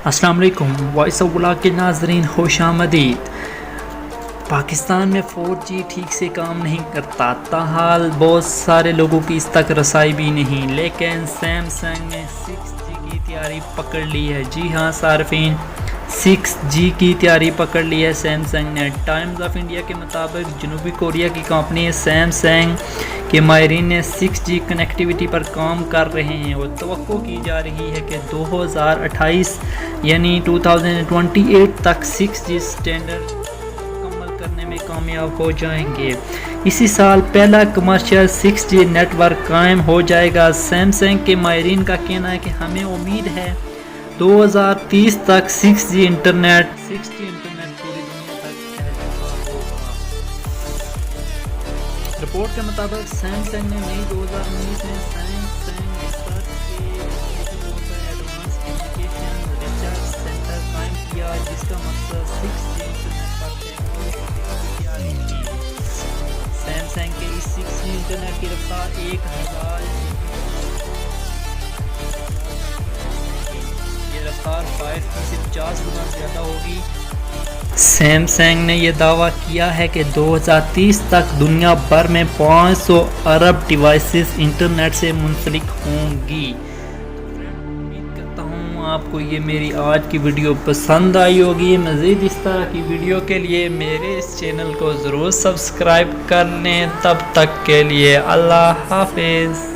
السلام علیکم، voice of blog کے ناظرین خوش آمدید۔ پاکستان میں 4G ٹھیک سے کام نہیں کرتا، تاحال بہت سارے لوگوں کی اس تک رسائی بھی نہیں، لیکن سیمسنگ نے 6G کی تیاری پکڑ لی ہے۔ جی ہاں صارفین، 6G کی تیاری پکڑ لی ہے سیمسنگ نے۔ ٹائمز آف انڈیا کے مطابق جنوبی کوریا کی کمپنی سیمسنگ کے ماہرین نے 6G کنیکٹیویٹی پر کام کر رہے ہیں اور توقع کی جا رہی ہے کہ 2028 یعنی 2028 تک 6G سٹینڈرڈ مکمل کرنے میں کامیاب ہو جائیں گے۔ اسی سال پہلا کمرشل 6G نیٹ ورک قائم ہو جائے گا۔ سیمسنگ کے ماہرین کا کہنا ہے کہ ہمیں امید ہے 2030 تک 6G انٹرنیٹ پوری دنیا تک پھیلا ہوگا۔ رپورٹ کے مطابق سیمسنگ نے مئی 2019 میں سیمسنگ ریسرچ کے ایڈوانس کمیونیکیشن ریسرچ سینٹر قائم کیا، جس کا مقصد 6G انٹرنیٹ پر تیاری تھی۔ سیمسنگ کے اس 6G انٹرنیٹ کی رفتار 1000 یہ رفتار 5G سے 50 گنا زیادہ ہوگی۔ سیمسنگ نے یہ دعویٰ کیا ہے کہ 2030 تک دنیا بھر میں 500 ارب ڈیوائسز انٹرنیٹ سے منسلک ہوں گی۔ امید کرتا ہوں آپ کو یہ میری آج کی ویڈیو پسند آئی ہوگی۔ مزید اس طرح کی ویڈیو کے لیے میرے اس چینل کو ضرور سبسکرائب کر لیں۔ تب تک کے لیے اللہ حافظ۔